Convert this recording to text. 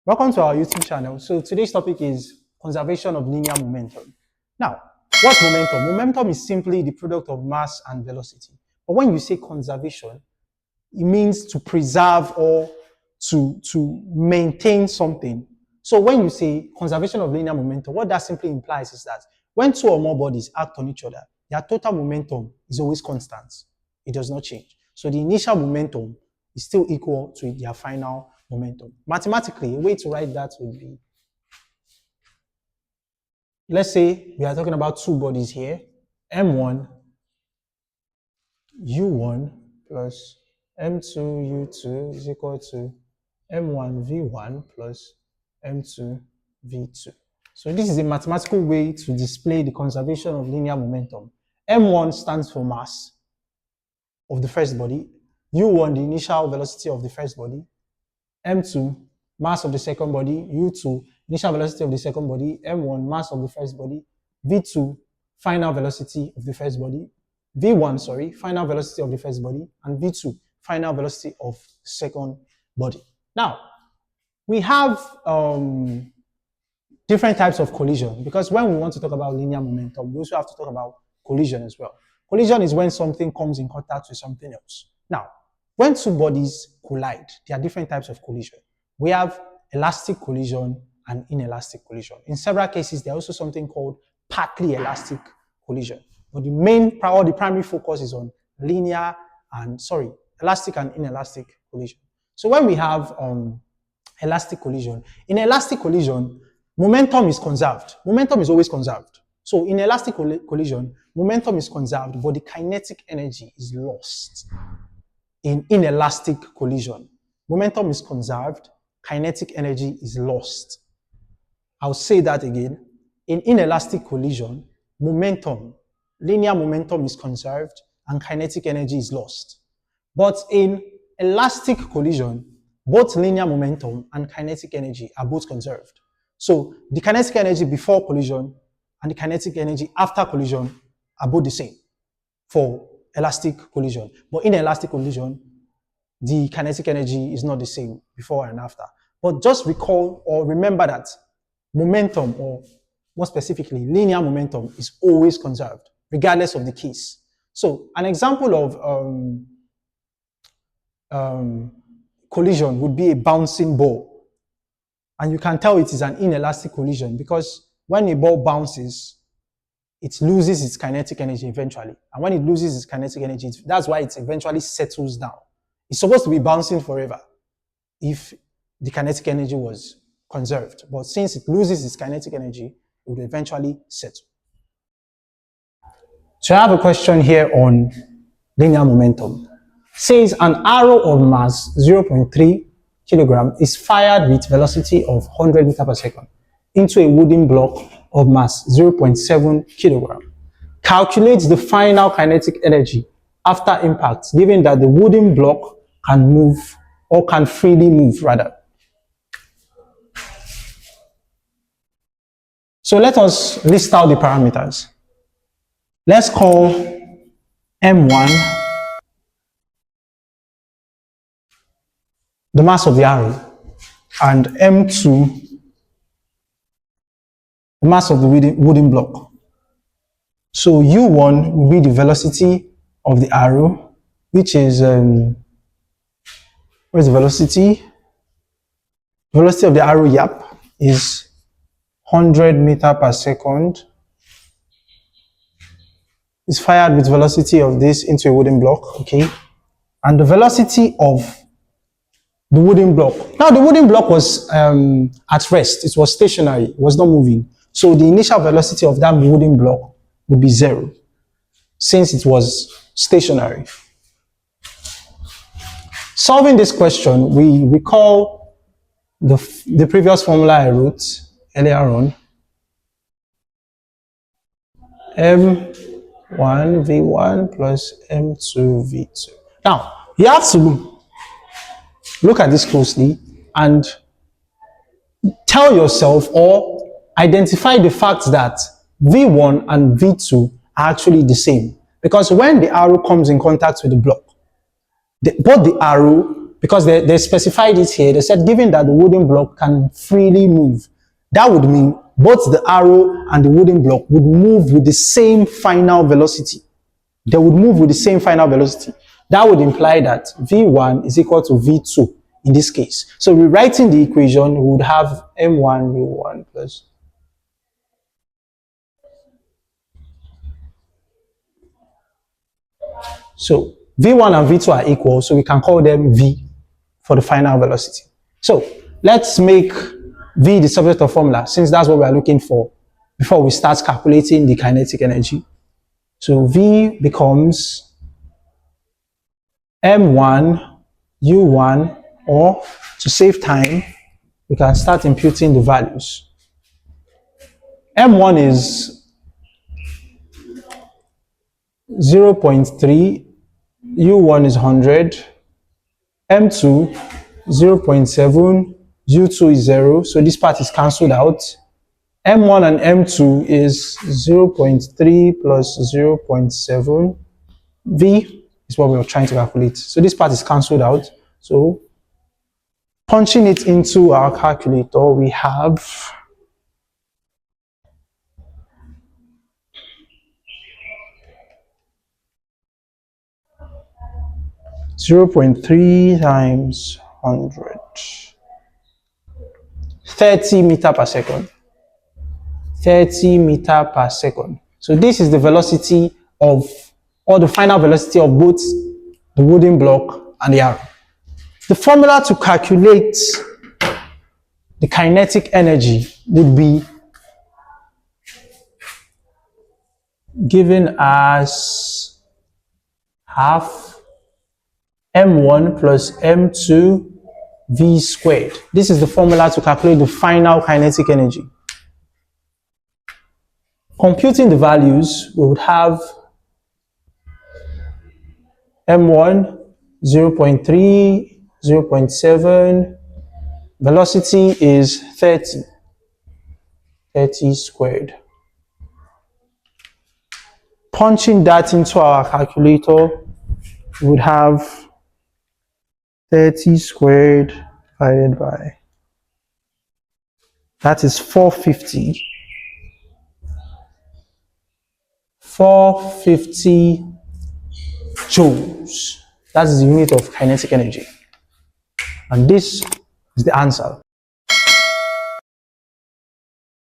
Welcome to our YouTube channel. So today's topic is conservation of linear momentum. Now, what's momentum? Momentum is simply the product of mass and velocity. But when you say conservation, it means to preserve or to maintain something. So when you say conservation of linear momentum, what that simply implies is that when two or more bodies act on each other, their total momentum is always constant. It does not change. So the initial momentum is still equal to their final momentum. Mathematically, a way to write that would be, let's say we are talking about two bodies here, M1, U1 plus M2, U2 is equal to M1, V1 plus M2, V2. So this is a mathematical way to display the conservation of linear momentum. M1 stands for mass of the first body, U1, the initial velocity of the first body, M2, mass of the second body, U2, initial velocity of the second body, M1, mass of the first body, V2, final velocity of the first body, V1, final velocity of the first body, and V2, final velocity of the second body. Now, we have different types of collision, because when we want to talk about linear momentum, we also have to talk about collision as well. Collision is when something comes in contact with something else. Now, when two bodies collide, there are different types of collision. We have elastic collision and inelastic collision. In several cases, there's also something called partly elastic collision. But the primary focus is on elastic and inelastic collision. So when we have elastic collision, in elastic collision, momentum is conserved. Momentum is always conserved. So in elastic collision, momentum is conserved, but the kinetic energy is lost. In inelastic collision, momentum is conserved, kinetic energy is lost. I'll say that again. In inelastic collision, linear momentum is conserved and kinetic energy is lost. But in elastic collision, both linear momentum and kinetic energy are both conserved. So the kinetic energy before collision and the kinetic energy after collision are both the same for elastic collision. But in elastic collision, the kinetic energy is not the same before and after. But just recall or remember that momentum, or more specifically, linear momentum, is always conserved, regardless of the case. So an example of collision would be a bouncing ball. And you can tell it is an inelastic collision because when a ball bounces, it loses its kinetic energy eventually. And when it loses its kinetic energy, that's why it eventually settles down. It's supposed to be bouncing forever if the kinetic energy was conserved. But since it loses its kinetic energy, it would eventually settle. So I have a question here on linear momentum. It says an arrow of mass 0.3 kilogram is fired with velocity of 100 meters per second into a wooden block of mass 0.7 kilogram. Calculate the final kinetic energy after impact, given that the wooden block can move or can freely move rather. So let us list out the parameters. Let's call M1 the mass of the arrow and M2 the mass of the wooden block. So U1 will be the velocity of the arrow, which is, where's the velocity? Velocity of the arrow, is 100 meters per second. It's fired with velocity of this into a wooden block, okay? And the velocity of the wooden block. Now the wooden block was at rest. It was stationary. It was not moving. So the initial velocity of that wooden block would be 0, since it was stationary. Solving this question, we recall the previous formula I wrote earlier on. M1 V1 plus M2 V2. Now, you have to look at this closely and tell yourself or identify the fact that V1 and V2 are actually the same. Because when the arrow comes in contact with the block, both the arrow because they specified it here. They said, given that the wooden block can freely move, that would mean both the arrow and the wooden block would move with the same final velocity. They would move with the same final velocity. That would imply that V1 is equal to V2 in this case. So rewriting the equation, we would have M1 U1 plus. So V1 and V2 are equal, so we can call them V for the final velocity. So let's make V the subject of formula, since that's what we are looking for before we start calculating the kinetic energy. So V becomes M1 U1, or to save time, we can start imputing the values. M1 is 0.3, U1 is 100, M2 0.7, U2 is 0, so this part is cancelled out. M1 and M2 is 0.3 plus 0.7. V is what we are trying to calculate. So this part is cancelled out. So punching it into our calculator, we have 0.3 times 100. 30 meter per second. 30 meter per second. So this is the velocity of, or the final velocity of both the wooden block and the arrow. The formula to calculate the kinetic energy would be given as half M1 plus M2 V squared. This is the formula to calculate the final kinetic energy. Computing the values, we would have M1 0.3, 0.7, velocity is 30 squared. Punching that into our calculator, we would have 30 squared divided by, that is 450. 450 joules. That is the unit of kinetic energy. And this is the answer.